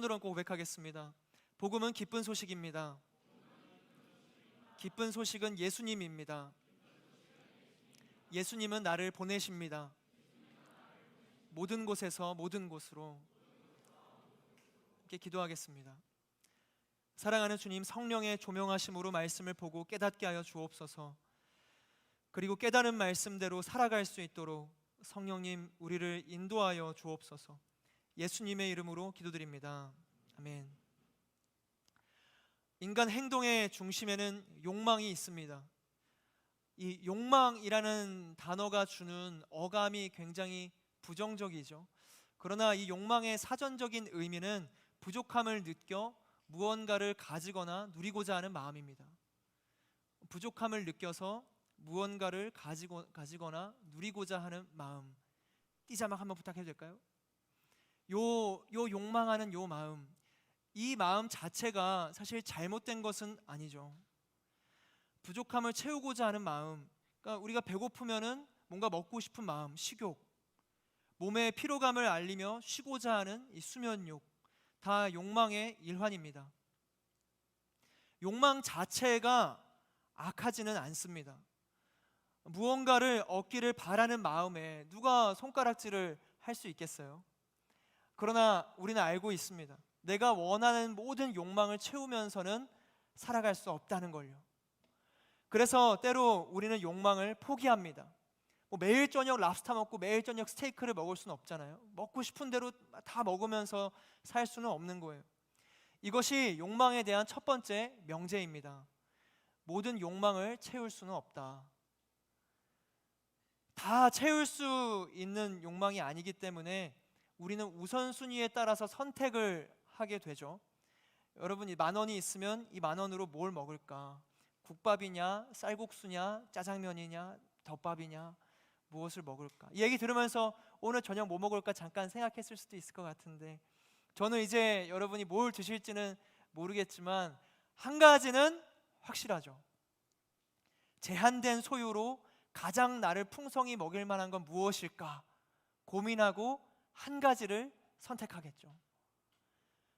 손을 얹고 고백하겠습니다. 복음은 기쁜 소식입니다. 기쁜 소식은 예수님입니다. 예수님은 나를 보내십니다. 모든 곳에서 모든 곳으로. 함께 기도하겠습니다. 사랑하는 주님, 성령의 조명하심으로 말씀을 보고 깨닫게 하여 주옵소서. 그리고 깨달은 말씀대로 살아갈 수 있도록 성령님 우리를 인도하여 주옵소서. 예수님의 이름으로 기도드립니다. 아멘. 인간 행동의 중심에는 욕망이 있습니다. 이 욕망이라는 단어가 주는 어감이 굉장히 부정적이죠. 그러나 이 욕망의 사전적인 의미는 부족함을 느껴 무언가를 가지거나 누리고자 하는 마음입니다. 부족함을 느껴서 무언가를 가지거나 누리고자 하는 마음. 띠자막 한번 부탁해도 될까요? 요 욕망하는 요 마음, 이 마음 자체가 사실 잘못된 것은 아니죠. 부족함을 채우고자 하는 마음, 그러니까 우리가 배고프면은 뭔가 먹고 싶은 마음, 식욕, 몸의 피로감을 알리며 쉬고자 하는 이 수면욕, 다 욕망의 일환입니다. 욕망 자체가 악하지는 않습니다. 무언가를 얻기를 바라는 마음에 누가 손가락질을 할 수 있겠어요? 그러나 우리는 알고 있습니다. 내가 원하는 모든 욕망을 채우면서는 살아갈 수 없다는 걸요. 그래서 때로 우리는 욕망을 포기합니다. 매일 저녁 랍스터 먹고 매일 저녁 스테이크를 먹을 수는 없잖아요. 먹고 싶은 대로 다 먹으면서 살 수는 없는 거예요. 이것이 욕망에 대한 첫 번째 명제입니다. 모든 욕망을 채울 수는 없다. 다 채울 수 있는 욕망이 아니기 때문에 우리는 우선순위에 따라서 선택을 하게 되죠. 여러분, 이 10,000원이 있으면 이 10,000원으로 뭘 먹을까? 국밥이냐, 쌀국수냐, 짜장면이냐, 덮밥이냐, 무엇을 먹을까? 이 얘기 들으면서 오늘 저녁 뭐 먹을까 잠깐 생각했을 수도 있을 것 같은데, 저는 이제 여러분이 뭘 드실지는 모르겠지만 한 가지는 확실하죠. 제한된 소유로 가장 나를 풍성히 먹일 만한 건 무엇일까 고민하고 한 가지를 선택하겠죠.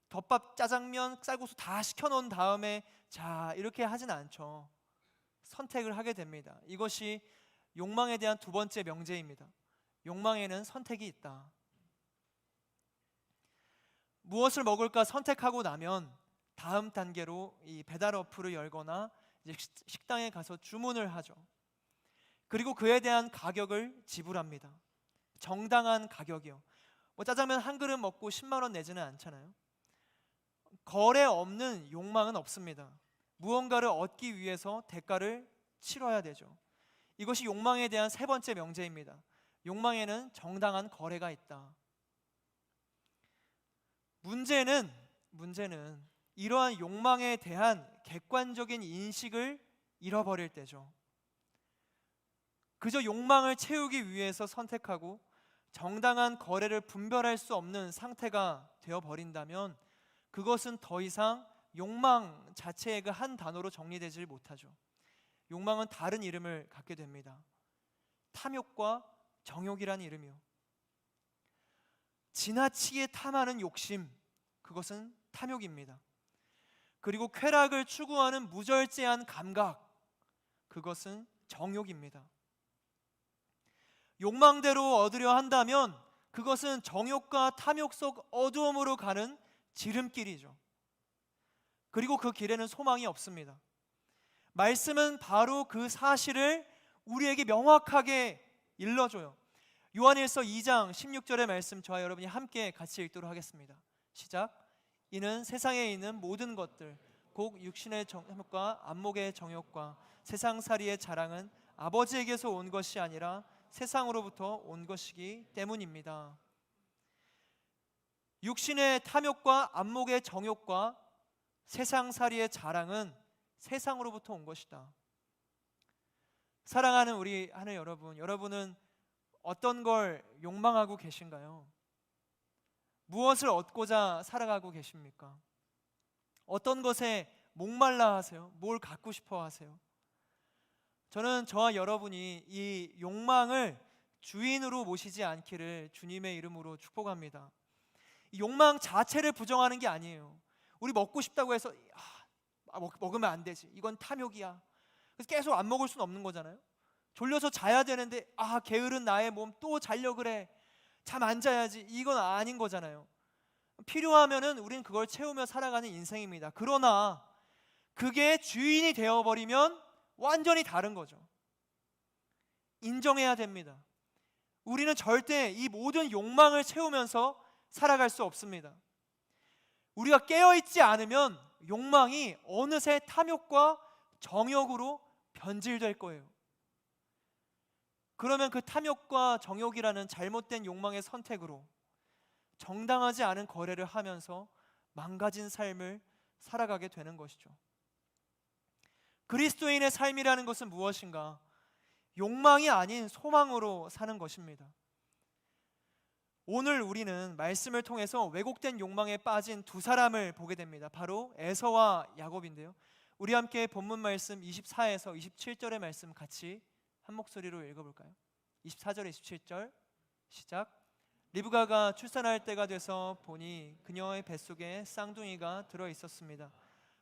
덮밥, 짜장면, 쌀국수 다 시켜놓은 다음에 자 이렇게 하진 않죠. 선택을 하게 됩니다. 이것이 욕망에 대한 두 번째 명제입니다. 욕망에는 선택이 있다. 무엇을 먹을까 선택하고 나면 다음 단계로 이 배달 어플을 열거나 이제 식당에 가서 주문을 하죠. 그리고 그에 대한 가격을 지불합니다. 정당한 가격이요. 짜장면 한 그릇 먹고 10만 원 내지는 않잖아요. 거래 없는 욕망은 없습니다. 무언가를 얻기 위해서 대가를 치러야 되죠. 이것이 욕망에 대한 세 번째 명제입니다. 욕망에는 정당한 거래가 있다. 문제는 이러한 욕망에 대한 객관적인 인식을 잃어버릴 때죠. 그저 욕망을 채우기 위해서 선택하고 정당한 거래를 분별할 수 없는 상태가 되어버린다면 그것은 더 이상 욕망 자체의 그 한 단어로 정리되지 못하죠. 욕망은 다른 이름을 갖게 됩니다. 탐욕과 정욕이라는 이름이요. 지나치게 탐하는 욕심, 그것은 탐욕입니다. 그리고 쾌락을 추구하는 무절제한 감각, 그것은 정욕입니다. 욕망대로 얻으려 한다면 그것은 정욕과 탐욕 속 어두움으로 가는 지름길이죠. 그리고 그 길에는 소망이 없습니다. 말씀은 바로 그 사실을 우리에게 명확하게 일러줘요. 요한일서 2장 16절의 말씀 저와 여러분이 함께 같이 읽도록 하겠습니다. 시작. 이는 세상에 있는 모든 것들 곧 육신의 정욕과 안목의 정욕과 세상살이의 자랑은 아버지에게서 온 것이 아니라 세상으로부터 온 것이기 때문입니다. 육신의 탐욕과 안목의 정욕과 세상살이의 자랑은 세상으로부터 온 것이다. 사랑하는 우리 하늘 여러분, 여러분은 어떤 걸 욕망하고 계신가요? 무엇을 얻고자 살아가고 계십니까? 어떤 것에 목말라 하세요? 뭘 갖고 싶어 하세요? 저는 저와 여러분이 이 욕망을 주인으로 모시지 않기를 주님의 이름으로 축복합니다. 이 욕망 자체를 부정하는 게 아니에요. 우리 먹고 싶다고 해서 먹으면 안 되지, 이건 탐욕이야, 그래서 계속 안 먹을 수는 없는 거잖아요. 졸려서 자야 되는데 게으른 나의 몸 또 자려 그래, 잠 안 자야지, 이건 아닌 거잖아요. 필요하면은 우린 그걸 채우며 살아가는 인생입니다. 그러나 그게 주인이 되어버리면 완전히 다른 거죠. 인정해야 됩니다. 우리는 절대 이 모든 욕망을 채우면서 살아갈 수 없습니다. 우리가 깨어있지 않으면 욕망이 어느새 탐욕과 정욕으로 변질될 거예요. 그러면 그 탐욕과 정욕이라는 잘못된 욕망의 선택으로 정당하지 않은 거래를 하면서 망가진 삶을 살아가게 되는 것이죠. 그리스도인의 삶이라는 것은 무엇인가? 욕망이 아닌 소망으로 사는 것입니다. 오늘 우리는 말씀을 통해서 왜곡된 욕망에 빠진 두 사람을 보게 됩니다. 바로 에서와 야곱인데요. 우리 함께 본문 말씀 24에서 27절의 말씀 같이 한 목소리로 읽어볼까요? 24절 27절 시작. 리브가가 출산할 때가 돼서 보니 그녀의 뱃속에 쌍둥이가 들어있었습니다.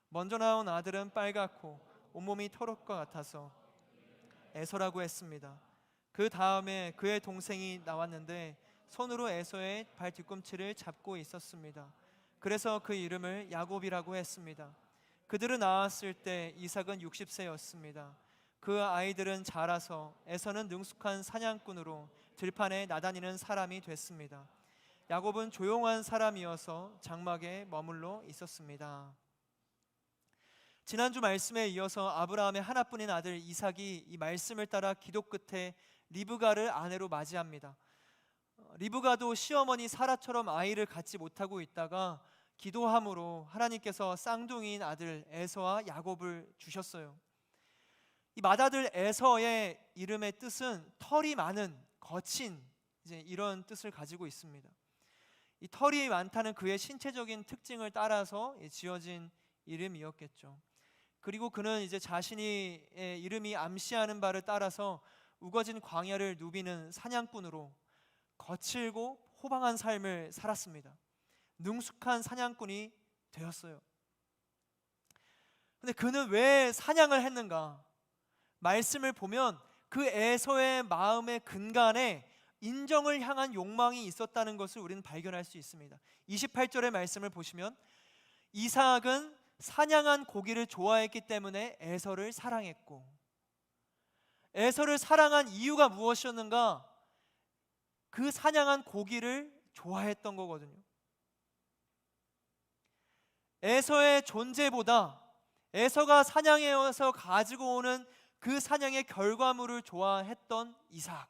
먼저 나온 아들은 빨갛고 온몸이 털옷과 같아서 에서라고 했습니다. 그 다음에 그의 동생이 나왔는데 손으로 에서의 발 뒤꿈치를 잡고 있었습니다. 그래서 그 이름을 야곱이라고 했습니다. 그들은 낳았을 때 이삭은 60세였습니다. 그 아이들은 자라서 에서는 능숙한 사냥꾼으로 들판에 나다니는 사람이 됐습니다. 야곱은 조용한 사람이어서 장막에 머물러 있었습니다. 지난주 말씀에 이어서 아브라함의 하나뿐인 아들 이삭이 이 말씀을 따라 기도 끝에 리브가를 아내로 맞이합니다. 리브가도 시어머니 사라처럼 아이를 갖지 못하고 있다가 기도함으로 하나님께서 쌍둥이인 아들 에서와 야곱을 주셨어요. 이 맏아들 에서의 이름의 뜻은 털이 많은, 거친, 이런 뜻을 가지고 있습니다. 이 털이 많다는 그의 신체적인 특징을 따라서 지어진 이름이었겠죠. 그리고 그는 이제 자신의 이름이 암시하는 바를 따라서 우거진 광야를 누비는 사냥꾼으로 거칠고 호방한 삶을 살았습니다. 능숙한 사냥꾼이 되었어요. 근데 그는 왜 사냥을 했는가? 말씀을 보면 그 에서의 마음의 근간에 인정을 향한 욕망이 있었다는 것을 우리는 발견할 수 있습니다. 28절의 말씀을 보시면 이삭은 사냥한 고기를 좋아했기 때문에 에서를 사랑했고, 에서를 사랑한 이유가 무엇이었는가? 그 사냥한 고기를 좋아했던 거거든요. 에서의 존재보다 에서가 사냥해서 가지고 오는 그 사냥의 결과물을 좋아했던 이삭.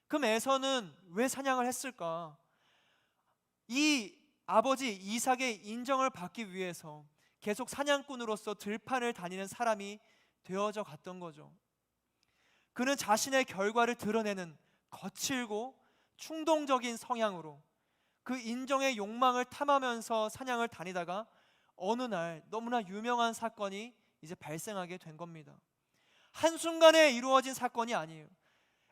그럼 에서는 왜 사냥을 했을까? 이 아버지 이삭의 인정을 받기 위해서 계속 사냥꾼으로서 들판을 다니는 사람이 되어져 갔던 거죠. 그는 자신의 결과를 드러내는 거칠고 충동적인 성향으로 그 인정의 욕망을 탐하면서 사냥을 다니다가 어느 날 너무나 유명한 사건이 이제 발생하게 된 겁니다. 한순간에 이루어진 사건이 아니에요.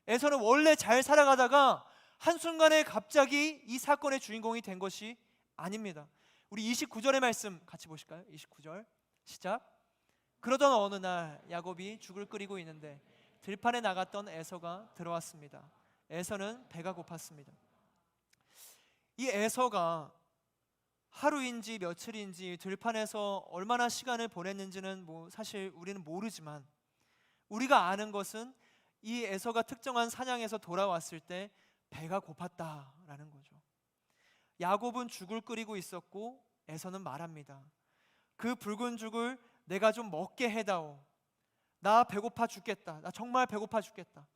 에서는 원래 잘 살아가다가 한순간에 갑자기 이 사건의 주인공이 된 것이 아닙니다. 우리 29절의 말씀 같이 보실까요? 29절 시작. 그러던 어느 날 야곱이 죽을 끓이고 있는데 들판에 나갔던 에서가 들어왔습니다. 에서는 배가 고팠습니다. 이 에서가 하루인지 며칠인지 들판에서 얼마나 시간을 보냈는지는 사실 우리는 모르지만, 우리가 아는 것은 이 에서가 특정한 사냥에서 돌아왔을 때 배가 고팠다라는 거죠. 야곱은 죽을 끓이고 있었고 에서는 말합니다. 그 붉은 죽을 내가 좀 먹게 해다오. 나 배고파 죽겠다. 나 정말 배고파 죽겠다.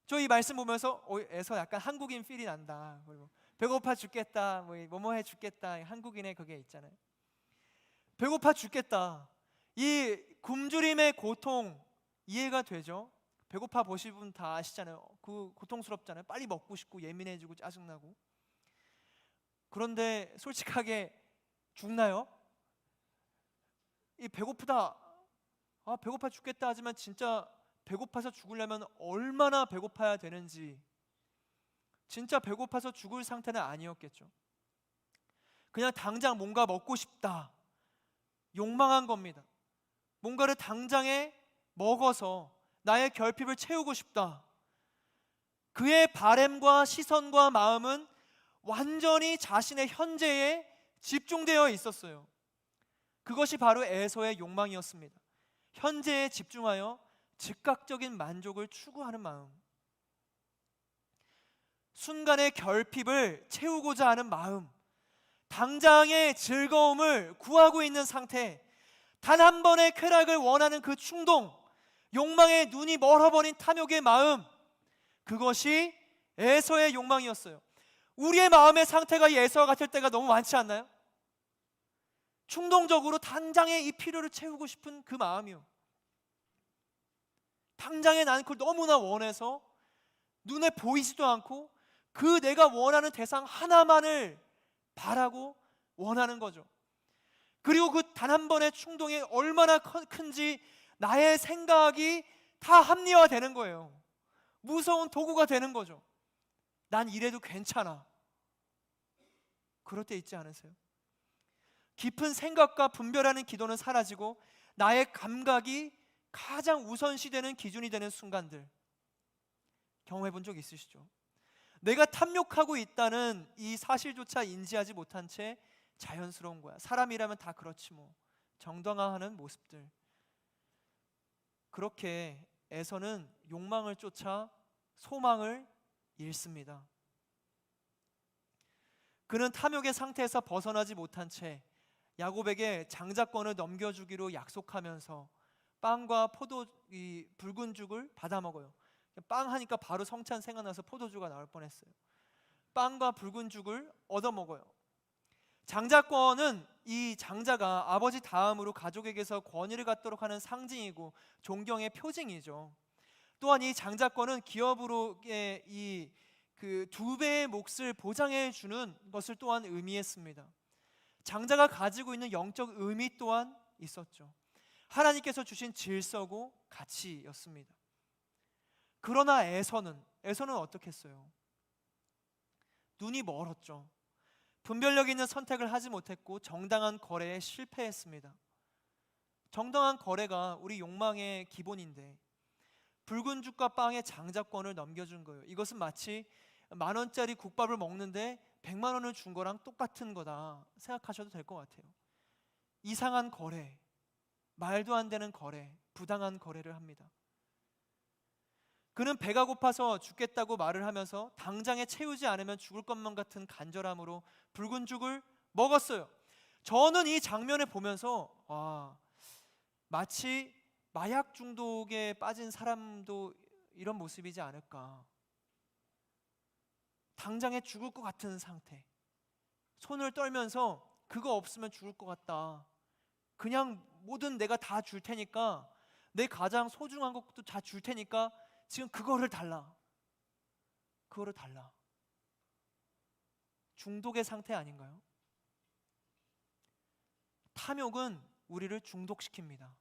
저 이 말씀 보면서 에서 약간 한국인 필이 난다. 배고파 죽겠다, 뭐뭐 해 죽겠다, 한국인의 그게 있잖아요. 배고파 죽겠다. 이 굶주림의 고통 이해가 되죠? 배고파 보신 분 다 아시잖아요. 그 고통스럽잖아요. 빨리 먹고 싶고 예민해지고 짜증나고. 그런데 솔직하게 죽나요? 이 배고프다, 배고파 죽겠다 하지만 진짜 배고파서 죽으려면 얼마나 배고파야 되는지 진짜 배고파서 죽을 상태는 아니었겠죠. 그냥 당장 뭔가 먹고 싶다, 욕망한 겁니다. 뭔가를 당장에 먹어서 나의 결핍을 채우고 싶다. 그의 바램과 시선과 마음은 완전히 자신의 현재에 집중되어 있었어요. 그것이 바로 에서의 욕망이었습니다. 현재에 집중하여 즉각적인 만족을 추구하는 마음, 순간의 결핍을 채우고자 하는 마음, 당장의 즐거움을 구하고 있는 상태, 단 한 번의 쾌락을 원하는 그 충동, 욕망에 눈이 멀어버린 탐욕의 마음, 그것이 에서의 욕망이었어요. 우리의 마음의 상태가 이 에서와 같을 때가 너무 많지 않나요? 충동적으로 당장의 이 필요를 채우고 싶은 그 마음이요. 당장에 나는 그걸 너무나 원해서 눈에 보이지도 않고 그 내가 원하는 대상 하나만을 바라고 원하는 거죠. 그리고 그 단 한 번의 충동이 얼마나 큰지 나의 생각이 다 합리화되는 거예요. 무서운 도구가 되는 거죠. 난 이래도 괜찮아. 그럴 때 있지 않으세요? 깊은 생각과 분별하는 기도는 사라지고 나의 감각이 가장 우선시되는 기준이 되는 순간들, 경험해 본 적 있으시죠? 내가 탐욕하고 있다는 이 사실조차 인지하지 못한 채 자연스러운 거야. 사람이라면 다 그렇지 뭐. 정당화하는 모습들. 그렇게 에서는 욕망을 쫓아 소망을 잃습니다. 그는 탐욕의 상태에서 벗어나지 못한 채 야곱에게 장자권을 넘겨주기로 약속하면서 빵과 이 붉은 죽을 받아 먹어요. 빵 하니까 바로 성찬 생각나서 포도주가 나올 뻔했어요. 빵과 붉은 죽을 얻어 먹어요. 장자권은 이 장자가 아버지 다음으로 가족에게서 권위를 갖도록 하는 상징이고 존경의 표징이죠. 또한 이 장자권은 기업으로의 이 그 2배의 몫을 보장해 주는 것을 또한 의미했습니다. 장자가 가지고 있는 영적 의미 또한 있었죠. 하나님께서 주신 질서고 가치였습니다. 그러나 에서는 어떻게 했어요? 눈이 멀었죠. 분별력 있는 선택을 하지 못했고 정당한 거래에 실패했습니다. 정당한 거래가 우리 욕망의 기본인데 붉은 죽과 빵의 장자권을 넘겨준 거예요. 이것은 마치 10,000원짜리 국밥을 먹는데 100만 원을 준 거랑 똑같은 거다 생각하셔도 될 것 같아요. 이상한 거래, 말도 안 되는 거래, 부당한 거래를 합니다. 그는 배가 고파서 죽겠다고 말을 하면서 당장에 채우지 않으면 죽을 것만 같은 간절함으로 붉은 죽을 먹었어요. 저는 이 장면을 보면서 마치 마약 중독에 빠진 사람도 이런 모습이지 않을까. 당장에 죽을 것 같은 상태, 손을 떨면서 그거 없으면 죽을 것 같다. 그냥 뭐든 내가 다 줄 테니까, 내 가장 소중한 것도 다 줄 테니까 지금 그거를 달라. 그거를 달라. 중독의 상태 아닌가요? 탐욕은 우리를 중독시킵니다.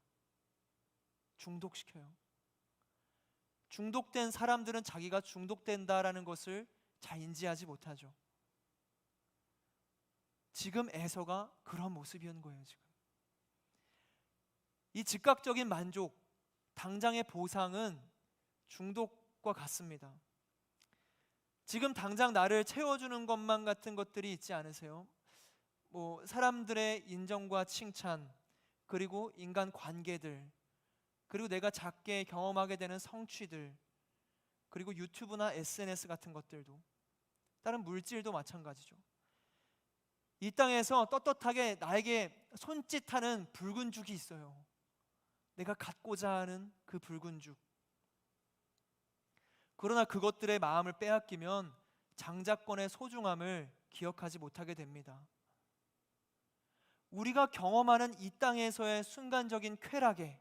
중독시켜요. 중독된 사람들은 자기가 중독된다라는 것을 잘 인지하지 못하죠. 지금 에서가 그런 모습이었는 거예요. 지금 이 즉각적인 만족, 당장의 보상은 중독과 같습니다. 지금 당장 나를 채워주는 것만 같은 것들이 있지 않으세요? 사람들의 인정과 칭찬, 그리고 인간 관계들, 그리고 내가 작게 경험하게 되는 성취들, 그리고 유튜브나 SNS 같은 것들도, 다른 물질도 마찬가지죠. 이 땅에서 떳떳하게 나에게 손짓하는 붉은 죽이 있어요. 내가 갖고자 하는 그 붉은 죽. 그러나 그것들의 마음을 빼앗기면 장자권의 소중함을 기억하지 못하게 됩니다. 우리가 경험하는 이 땅에서의 순간적인 쾌락에,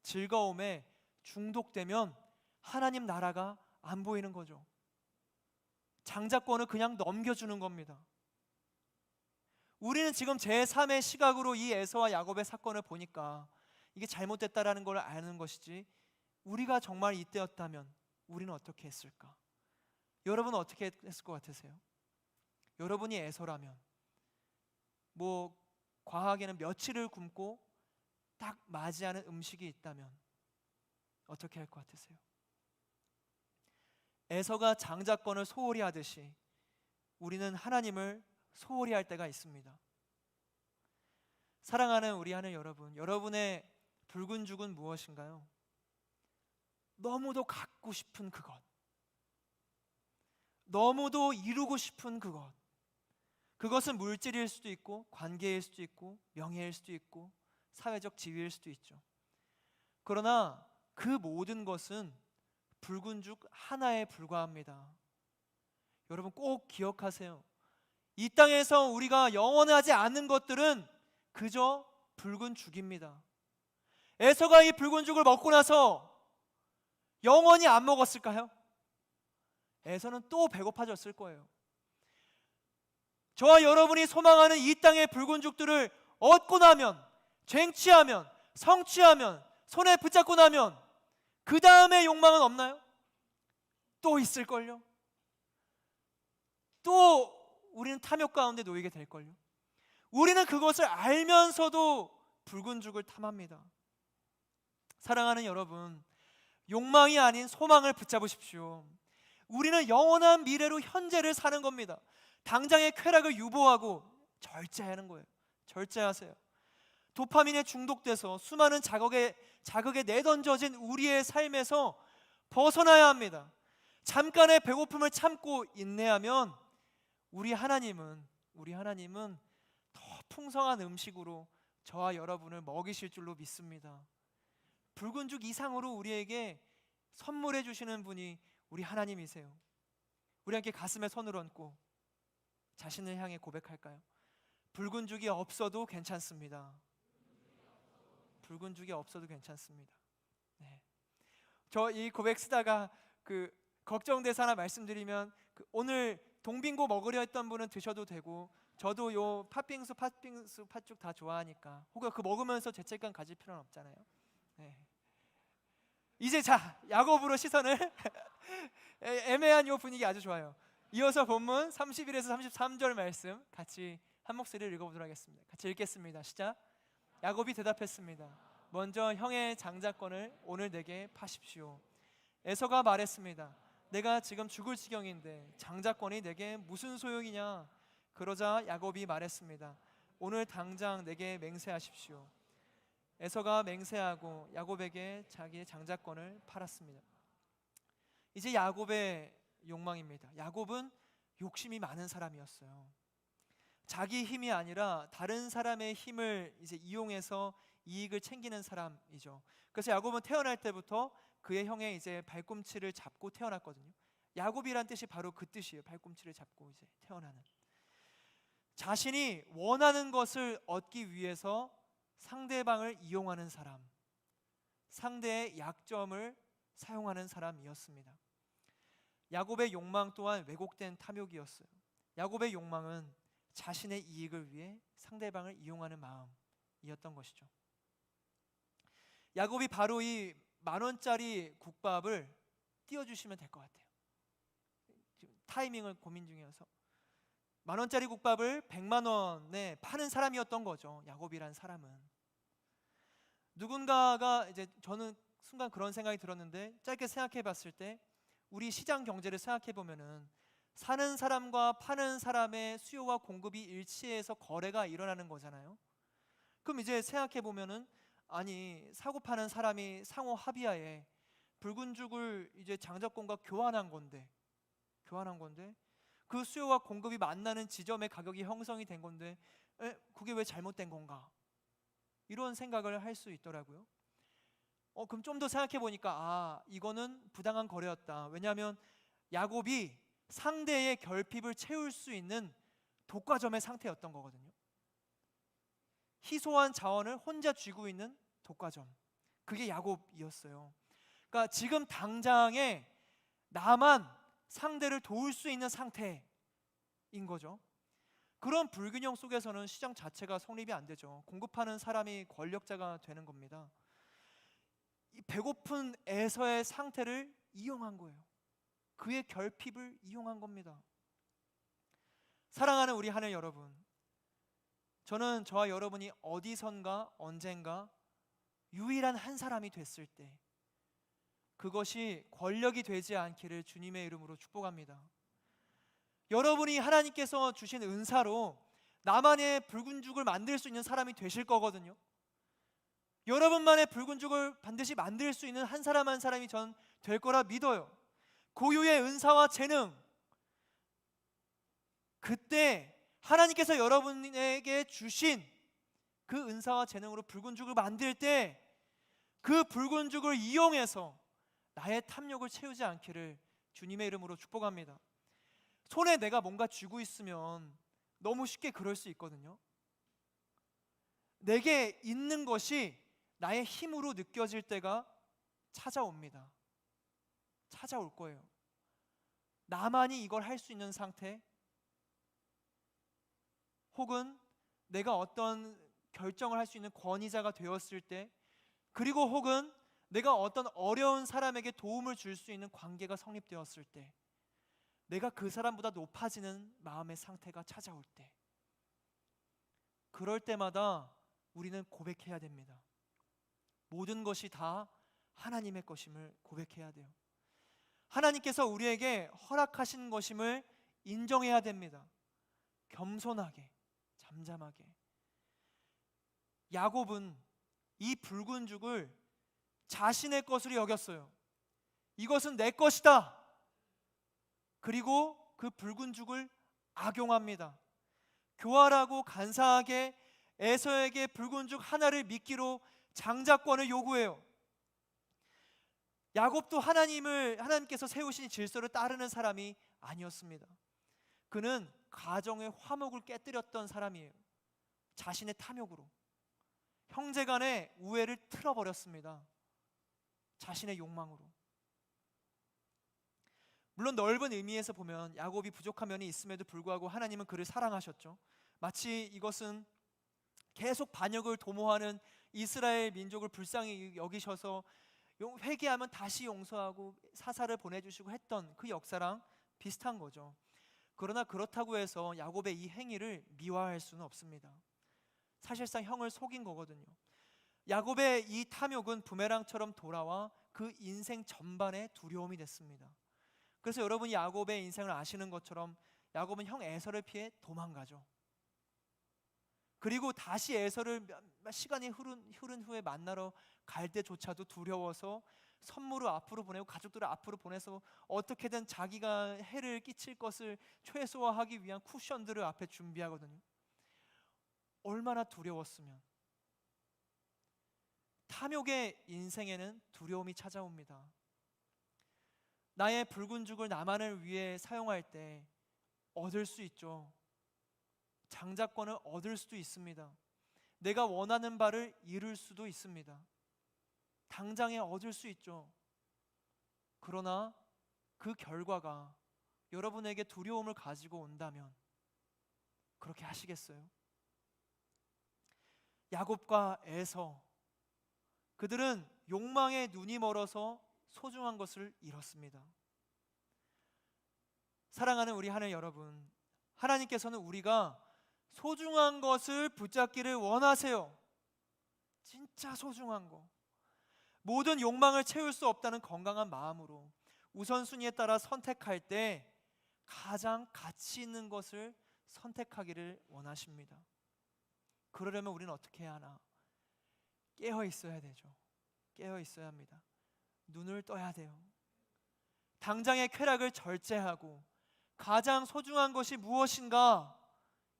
즐거움에 중독되면 하나님 나라가 안 보이는 거죠. 장자권을 그냥 넘겨주는 겁니다. 우리는 지금 제3의 시각으로 이 에서와 야곱의 사건을 보니까 이게 잘못됐다라는 걸 아는 것이지, 우리가 정말 이때였다면 우리는 어떻게 했을까? 여러분은 어떻게 했을 것 같으세요? 여러분이 에서라면 과하게는 며칠을 굶고 딱 맞이하는 음식이 있다면 어떻게 할 것 같으세요? 에서가 장자권을 소홀히 하듯이 우리는 하나님을 소홀히 할 때가 있습니다. 사랑하는 우리 하늘 여러분, 여러분의 붉은 죽은 무엇인가요? 너무도 갖고 싶은 그것, 너무도 이루고 싶은 그것. 그것은 물질일 수도 있고 관계일 수도 있고 명예일 수도 있고 사회적 지위일 수도 있죠. 그러나 그 모든 것은 붉은 죽 하나에 불과합니다. 여러분 꼭 기억하세요. 이 땅에서 우리가 영원하지 않는 것들은 그저 붉은 죽입니다. 에서가 이 붉은 죽을 먹고 나서 영원히 안 먹었을까요? 에서는 또 배고파졌을 거예요. 저와 여러분이 소망하는 이 땅의 붉은 죽들을 얻고 나면, 쟁취하면, 성취하면, 손에 붙잡고 나면 그 다음에 욕망은 없나요? 또 있을걸요? 또 우리는 탐욕 가운데 놓이게 될걸요? 우리는 그것을 알면서도 붉은 죽을 탐합니다. 사랑하는 여러분, 욕망이 아닌 소망을 붙잡으십시오. 우리는 영원한 미래로 현재를 사는 겁니다. 당장의 쾌락을 유보하고 절제하는 거예요. 절제하세요. 도파민에 중독돼서 수많은 자극에 내던져진 우리의 삶에서 벗어나야 합니다. 잠깐의 배고픔을 참고 인내하면 우리 하나님은 더 풍성한 음식으로 저와 여러분을 먹이실 줄로 믿습니다. 붉은 죽 이상으로 우리에게 선물해 주시는 분이 우리 하나님이세요. 우리 함께 가슴에 손을 얹고 자신을 향해 고백할까요? 붉은 죽이 없어도 괜찮습니다. 붉은 죽이 없어도 괜찮습니다. 네. 저 이 고백 쓰다가 걱정돼서 하나 말씀드리면 오늘 동빙고 먹으려 했던 분은 드셔도 되고 저도 요 팥빙수 팥죽 다 좋아하니까 혹은 먹으면서 죄책감 가질 필요는 없잖아요. 네. 이제 야곱으로 시선을 애매한 요 분위기 아주 좋아요. 이어서 본문 31에서 33절 말씀 같이 한 목소리를 읽어보도록 하겠습니다. 같이 읽겠습니다. 시작. 야곱이 대답했습니다. 먼저 형의 장자권을 오늘 내게 파십시오. 에서가 말했습니다. 내가 지금 죽을 지경인데 장자권이 내게 무슨 소용이냐. 그러자 야곱이 말했습니다. 오늘 당장 내게 맹세하십시오. 에서가 맹세하고 야곱에게 자기의 장자권을 팔았습니다. 이제 야곱의 욕망입니다. 야곱은 욕심이 많은 사람이었어요. 자기 힘이 아니라 다른 사람의 힘을 이제 이용해서 이익을 챙기는 사람이죠. 그래서 야곱은 태어날 때부터 그의 형의 이제 발꿈치를 잡고 태어났거든요. 야곱이란 뜻이 바로 그 뜻이에요. 발꿈치를 잡고 이제 태어나는. 자신이 원하는 것을 얻기 위해서 상대방을 이용하는 사람, 상대의 약점을 사용하는 사람이었습니다. 야곱의 욕망 또한 왜곡된 탐욕이었어요. 야곱의 욕망은 자신의 이익을 위해 상대방을 이용하는 마음이었던 것이죠. 야곱이 바로 이 10,000원짜리 국밥을 띄워주시면 될 것 같아요. 지금 타이밍을 고민 중이어서 10,000원짜리 국밥을 100만 원에 파는 사람이었던 거죠. 야곱이란 사람은. 누군가가 이제 저는 순간 그런 생각이 들었는데 짧게 생각해 봤을 때 우리 시장 경제를 생각해 보면은 사는 사람과 파는 사람의 수요와 공급이 일치해서 거래가 일어나는 거잖아요. 그럼 이제 생각해 보면은 사고 파는 사람이 상호 합의하에 붉은 죽을 이제 장자권과 교환한 건데 그 수요와 공급이 만나는 지점의 가격이 형성이 된 건데 그게 왜 잘못된 건가? 이런 생각을 할 수 있더라고요. 그럼 좀 더 생각해 보니까 이거는 부당한 거래였다. 왜냐하면 야곱이 상대의 결핍을 채울 수 있는 독과점의 상태였던 거거든요. 희소한 자원을 혼자 쥐고 있는 독과점, 그게 야곱이었어요. 그러니까 지금 당장에 나만 상대를 도울 수 있는 상태인 거죠. 그런 불균형 속에서는 시장 자체가 성립이 안 되죠. 공급하는 사람이 권력자가 되는 겁니다. 이 배고픈 에서의 상태를 이용한 거예요. 그의 결핍을 이용한 겁니다. 사랑하는 우리 하늘 여러분, 저는 저와 여러분이 어디선가 언젠가 유일한 한 사람이 됐을 때 그것이 권력이 되지 않기를 주님의 이름으로 축복합니다. 여러분이 하나님께서 주신 은사로 나만의 붉은 죽을 만들 수 있는 사람이 되실 거거든요. 여러분만의 붉은 죽을 반드시 만들 수 있는 한 사람 한 사람이 전 될 거라 믿어요. 고유의 은사와 재능, 그때 하나님께서 여러분에게 주신 그 은사와 재능으로 붉은 죽을 만들 때 그 붉은 죽을 이용해서 나의 탐욕을 채우지 않기를 주님의 이름으로 축복합니다. 손에 내가 뭔가 쥐고 있으면 너무 쉽게 그럴 수 있거든요. 내게 있는 것이 나의 힘으로 느껴질 때가 찾아옵니다. 찾아올 거예요. 나만이 이걸 할 수 있는 상태, 혹은 내가 어떤 결정을 할 수 있는 권위자가 되었을 때, 그리고 혹은 내가 어떤 어려운 사람에게 도움을 줄 수 있는 관계가 성립되었을 때, 내가 그 사람보다 높아지는 마음의 상태가 찾아올 때, 그럴 때마다 우리는 고백해야 됩니다. 모든 것이 다 하나님의 것임을 고백해야 돼요. 하나님께서 우리에게 허락하신 것임을 인정해야 됩니다. 겸손하게, 잠잠하게. 야곱은 이 붉은 죽을 자신의 것으로 여겼어요. 이것은 내 것이다. 그리고 그 붉은 죽을 악용합니다. 교활하고 간사하게 에서에게 붉은 죽 하나를 미끼로 장자권을 요구해요. 야곱도 하나님께서 세우신 질서를 따르는 사람이 아니었습니다. 그는 가정의 화목을 깨뜨렸던 사람이에요. 자신의 탐욕으로 형제간의 우애를 틀어버렸습니다. 자신의 욕망으로. 물론 넓은 의미에서 보면 야곱이 부족한 면이 있음에도 불구하고 하나님은 그를 사랑하셨죠. 마치 이것은 계속 반역을 도모하는 이스라엘 민족을 불쌍히 여기셔서 회개하면 다시 용서하고 사사를 보내주시고 했던 그 역사랑 비슷한 거죠. 그러나 그렇다고 해서 야곱의 이 행위를 미화할 수는 없습니다. 사실상 형을 속인 거거든요. 야곱의 이 탐욕은 부메랑처럼 돌아와 그 인생 전반에 두려움이 됐습니다. 그래서 여러분이 야곱의 인생을 아시는 것처럼 야곱은 형 에서를 피해 도망가죠. 그리고 다시 에서를 시간이 흐른 후에 만나러 갈 때조차도 두려워서 선물을 앞으로 보내고 가족들을 앞으로 보내서 어떻게든 자기가 해를 끼칠 것을 최소화하기 위한 쿠션들을 앞에 준비하거든요. 얼마나 두려웠으면. 탐욕의 인생에는 두려움이 찾아옵니다. 나의 붉은 죽을 나만을 위해 사용할 때 얻을 수 있죠. 장자권을 얻을 수도 있습니다. 내가 원하는 바를 이룰 수도 있습니다. 당장에 얻을 수 있죠. 그러나 그 결과가 여러분에게 두려움을 가지고 온다면 그렇게 하시겠어요? 야곱과 에서, 그들은 욕망에 눈이 멀어서 소중한 것을 잃었습니다. 사랑하는 우리 하늘 여러분, 하나님께서는 우리가 소중한 것을 붙잡기를 원하세요. 진짜 소중한 거, 모든 욕망을 채울 수 없다는 건강한 마음으로 우선순위에 따라 선택할 때 가장 가치 있는 것을 선택하기를 원하십니다. 그러려면 우리는 어떻게 해야 하나? 깨어 있어야 되죠. 깨어 있어야 합니다. 눈을 떠야 돼요. 당장의 쾌락을 절제하고 가장 소중한 것이 무엇인가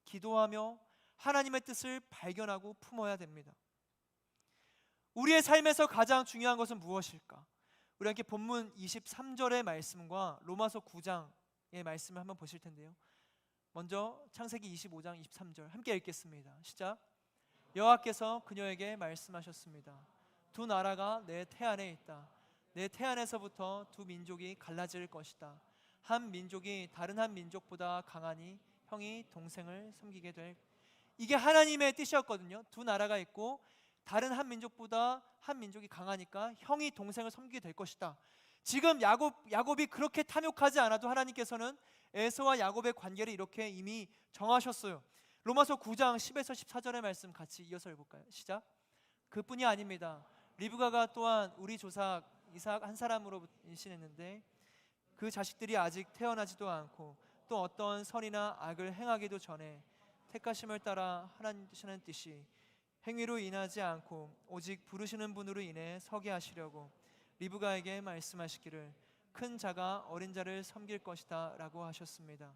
기도하며 하나님의 뜻을 발견하고 품어야 됩니다. 우리의 삶에서 가장 중요한 것은 무엇일까? 우리 함께 본문 23절의 말씀과 로마서 9장의 말씀을 한번 보실 텐데요. 먼저 창세기 25장 23절 함께 읽겠습니다. 시작. 여호와께서 그녀에게 말씀하셨습니다. 두 나라가 내 태안에 있다. 내 태안에서부터 두 민족이 갈라질 것이다. 한 민족이 다른 한 민족보다 강하니 형이 동생을 섬기게 될. 이게 하나님의 뜻이었거든요. 두 나라가 있고 다른 한 민족보다 한 민족이 강하니까 형이 동생을 섬기게 될 것이다. 지금 야곱이 그렇게 탐욕하지 않아도 하나님께서는 에서와 야곱의 관계를 이렇게 이미 정하셨어요. 로마서 9장 10에서 14절의 말씀 같이 이어서 읽을까요? 시작. 그뿐이 아닙니다. 리브가가 또한 우리 조상 이삭 한 사람으로 임신했는데 그 자식들이 아직 태어나지도 않고 또 어떤 선이나 악을 행하기도 전에 택하심을 따라 하나님의 뜻이 행위로 인하지 않고 오직 부르시는 분으로 인해 서게 하시려고 리브가에게 말씀하시기를 큰 자가 어린 자를 섬길 것이다 라고 하셨습니다.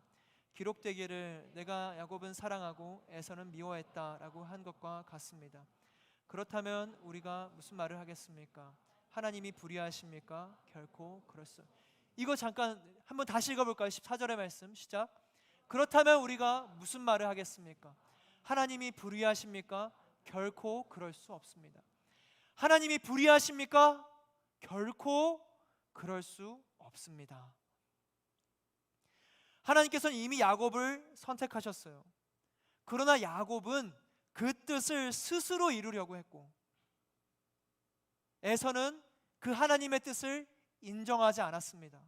기록되기를 내가 야곱은 사랑하고 에서는 미워했다 라고 한 것과 같습니다. 그렇다면 우리가 무슨 말을 하겠습니까? 하나님이 불의하십니까? 결코 그럴 수. 이거 잠깐 한번 다시 읽어볼까요? 14절의 말씀 시작. 그렇다면 우리가 무슨 말을 하겠습니까? 하나님이 불의하십니까? 결코 그럴 수 없습니다. 하나님이 불의하십니까? 결코 그럴 수 없습니다. 하나님께서는 이미 야곱을 선택하셨어요. 그러나 야곱은 그 뜻을 스스로 이루려고 했고 에서는 그 하나님의 뜻을 인정하지 않았습니다.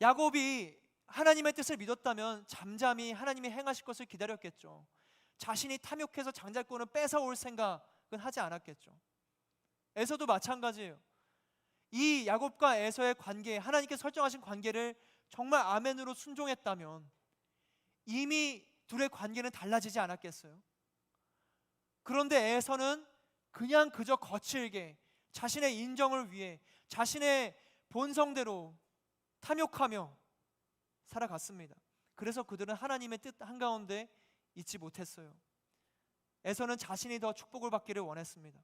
야곱이 하나님의 뜻을 믿었다면 잠잠히 하나님이 행하실 것을 기다렸겠죠. 자신이 탐욕해서 장자권을 뺏어올 생각은 하지 않았겠죠. 에서도 마찬가지예요. 이 야곱과 에서의 관계, 하나님께서 설정하신 관계를 정말 아멘으로 순종했다면 이미 둘의 관계는 달라지지 않았겠어요? 그런데 에서는 그냥 그저 거칠게 자신의 인정을 위해 자신의 본성대로 탐욕하며 살아갔습니다. 그래서 그들은 하나님의 뜻 한가운데 있지 못했어요. 에서는 자신이 더 축복을 받기를 원했습니다.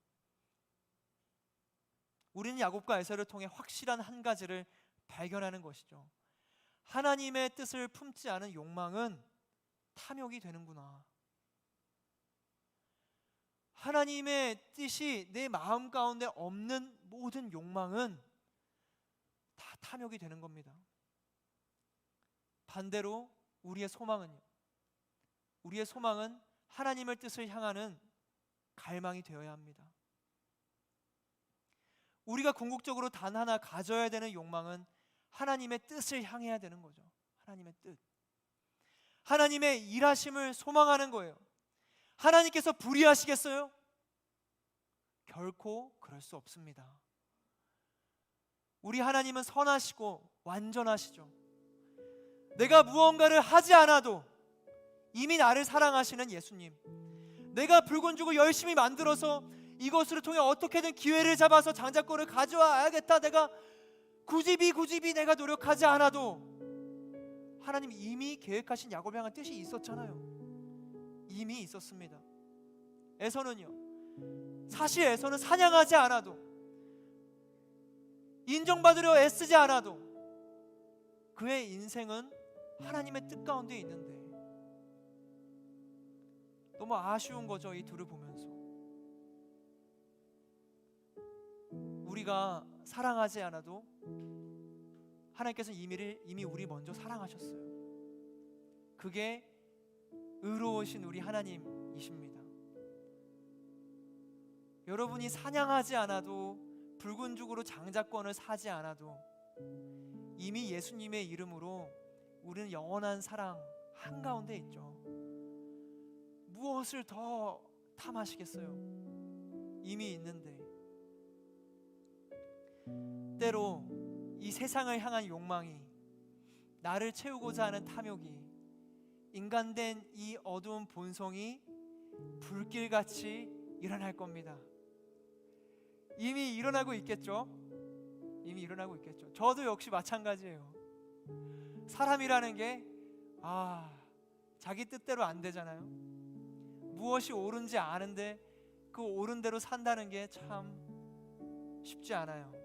우리는 야곱과 에서를 통해 확실한 한 가지를 발견하는 것이죠. 하나님의 뜻을 품지 않은 욕망은 탐욕이 되는구나. 하나님의 뜻이 내 마음 가운데 없는 모든 욕망은 다 탐욕이 되는 겁니다. 반대로 우리의 소망은요, 우리의 소망은 하나님의 뜻을 향하는 갈망이 되어야 합니다. 우리가 궁극적으로 단 하나 가져야 되는 욕망은 하나님의 뜻을 향해야 되는 거죠. 하나님의 뜻, 하나님의 일하심을 소망하는 거예요. 하나님께서 불의하시겠어요? 결코 그럴 수 없습니다. 우리 하나님은 선하시고 완전하시죠. 내가 무언가를 하지 않아도 이미 나를 사랑하시는 예수님, 내가 붉은 죽을 열심히 만들어서 이것을 통해 어떻게든 기회를 잡아서 장자권을 가져와야겠다, 내가 굳이 내가 노력하지 않아도 하나님 이미 계획하신 야곱을 향한 뜻이 있었잖아요. 이미 있었습니다. 에서는요, 사실 에서는 사냥하지 않아도, 인정받으려 애쓰지 않아도 그의 인생은 하나님의 뜻 가운데 있는데 너무 아쉬운 거죠. 이 둘을 보면서 우리가 사랑하지 않아도 하나님께서는 이미 우리 먼저 사랑하셨어요. 그게 의로우신 우리 하나님이십니다. 여러분이 사냥하지 않아도, 붉은 죽으로 장자권을 사지 않아도 이미 예수님의 이름으로 우리는 영원한 사랑 한가운데 있죠. 무엇을 더 탐하시겠어요? 이미 있는데. 때로 이 세상을 향한 욕망이, 나를 채우고자 하는 탐욕이, 인간된 이 어두운 본성이 불길같이 일어날 겁니다. 이미 일어나고 있겠죠? 이미 일어나고 있겠죠. 저도 역시 마찬가지예요. 사람이라는 게 자기 뜻대로 안 되잖아요. 무엇이 옳은지 아는데 그 옳은 대로 산다는 게 참 쉽지 않아요.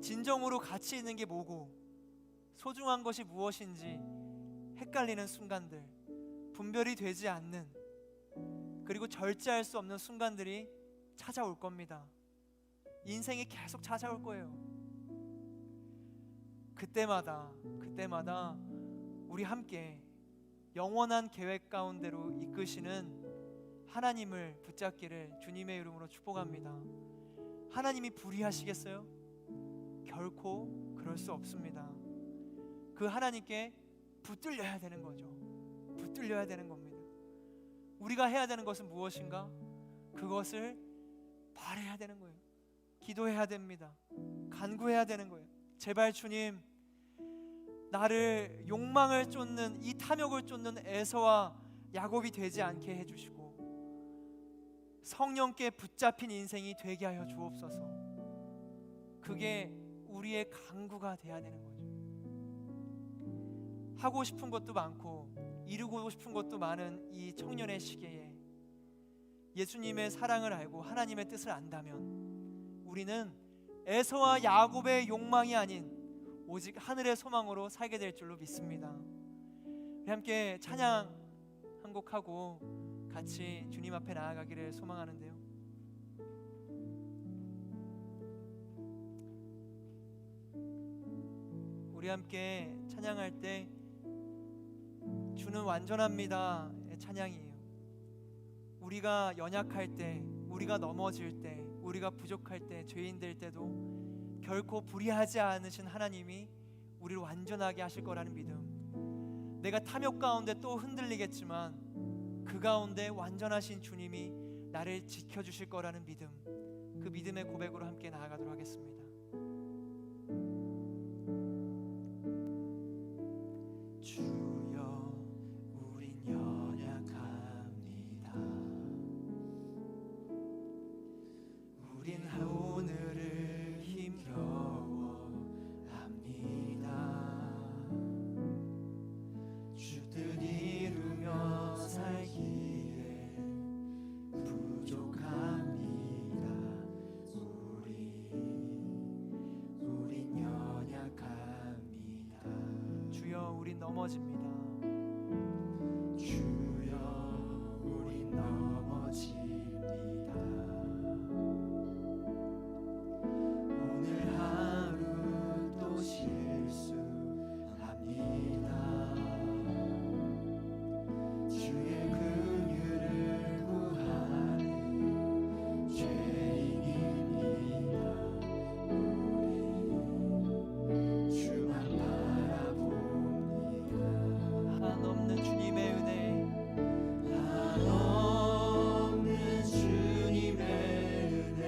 진정으로 가치 있는 게 뭐고 소중한 것이 무엇인지 헷갈리는 순간들, 분별이 되지 않는, 그리고 절제할 수 없는 순간들이 찾아올 겁니다. 인생이 계속 찾아올 거예요. 그때마다 우리 함께 영원한 계획 가운데로 이끄시는 하나님을 붙잡기를 주님의 이름으로 축복합니다. 하나님이 불의하시겠어요? 결코 그럴 수 없습니다. 그 하나님께 붙들려야 되는 거죠. 붙들려야 되는 겁니다. 우리가 해야 되는 것은 무엇인가? 그것을 바라야 되는 거예요. 기도해야 됩니다. 간구해야 되는 거예요. 제발 주님, 나를 욕망을 쫓는, 이 탐욕을 쫓는 에서와 야곱이 되지 않게 해주시고 성령께 붙잡힌 인생이 되게 하여 주옵소서. 그게 우리의 간구가 돼야 되는 거죠. 하고 싶은 것도 많고 이루고 싶은 것도 많은 이 청년의 시기에 예수님의 사랑을 알고 하나님의 뜻을 안다면 우리는 에서와 야곱의 욕망이 아닌 오직 하늘의 소망으로 살게 될 줄로 믿습니다. 우리 함께 찬양 한 곡 하고 같이 주님 앞에 나아가기를 소망하는데요. 우리 함께 찬양할 때 주는 완전합니다 찬양이에요. 우리가 연약할 때, 우리가 넘어질 때, 우리가 부족할 때, 죄인 될 때도 결코 불의하지 않으신 하나님이 우리를 완전하게 하실 거라는 믿음. 내가 탐욕 가운데 또 흔들리겠지만 그 가운데 완전하신 주님이 나를 지켜주실 거라는 믿음, 그 믿음의 고백으로 함께 나아가도록 하겠습니다. 주여 우린 연약합니다. 우린 오늘을 힘겨워합니다. 주 뜻 이루며 살기에 부족합니다. 우린 연약합니다. 주여 우린 넘어집니다. 주여 우린 넘어집니다. 오늘 하루 또 실수합니다. 주의 긍휼을 구하는 죄인입니다. 우리 주만 바라봅니다. 한없는 주님의 은혜, 한없는 주님의 은혜,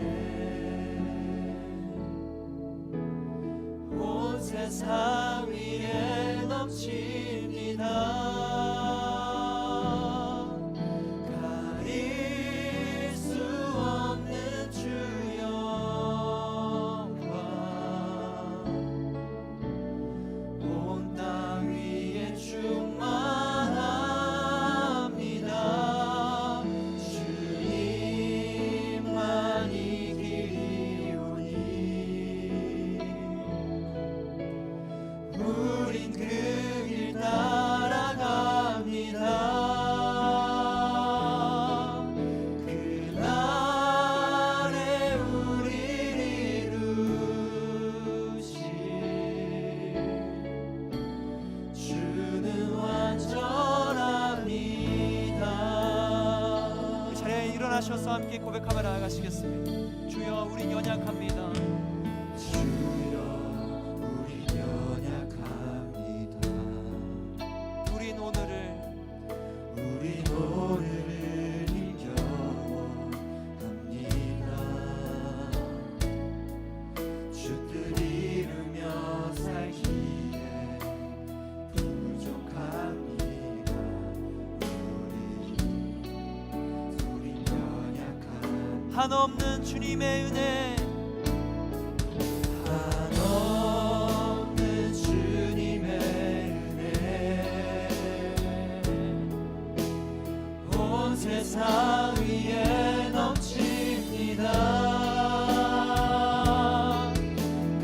온 세상 위에 넘칩니다. 가릴 수 없는 주 영광, 온 땅 위에 충만합니다. 주님만이 길이오니 우린 그 길 따라갑니다. 그날에 우릴 이루실 주는 완전합니다. 이 자리에 일어나셔서 함께 고백하며 나아가시겠습니다. 주여 우린 연약합니다. 주여 우린 연약합니다. 우린 오늘을 힘겨워합니다. 주 뜻 이루며 살기에 부족합니다. 우린 연약합니다. 한없는 주님의 은혜, 한없는 주님의 은혜, 온 세상 위에 넘칩니다.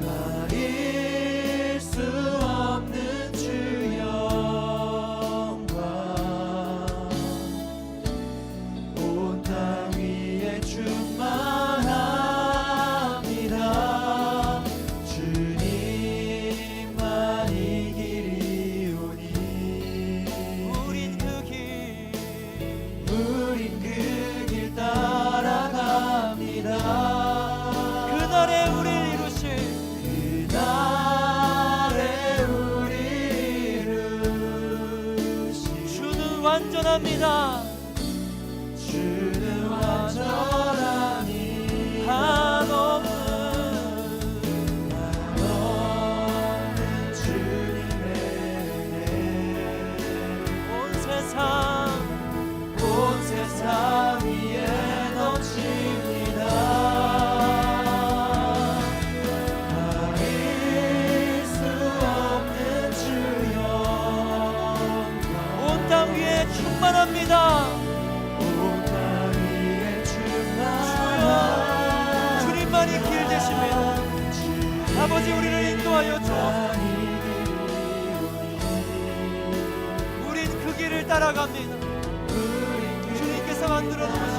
가릴 수 없는 주 영광, 온 땅 위에 충만합니다. 완전합니다. 주는 완전하니 한없는 주님의 은혜 온 세상 온 세상 위에 넘칩니다. 가릴 수 없는 주 영광 온 땅 위에 충만합니다. 온 땅 위에 충만한 주님만이 길 되십니다. 아버지 우리를 인도하여 주옵소서. 우린 그 길을 따라갑니다. 주님께서 만들어 놓으신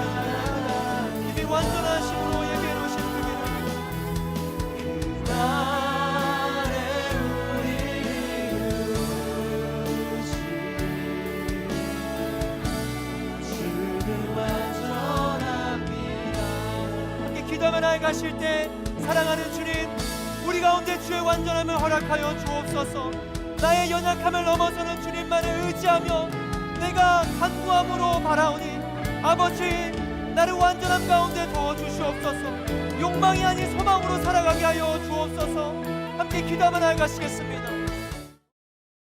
이미 완전하심으로 예비해 놓으신 그 길을 그날에 우리 이루시 주는 완전합니다. 함께 기도하며 나아가실 때 사랑하는 주님, 우리 가운데 주의 완전함을 허락하여 주옵소서. 나의 연약함을 넘어서는 주님만을 의지하며 내가 간구함으로 바라오니 아버지 나를 완전함 가운데 도와주시옵소서. 욕망이 아닌 소망으로 살아가게 하여 주옵소서. 함께 기도하며 나아가시겠습니다.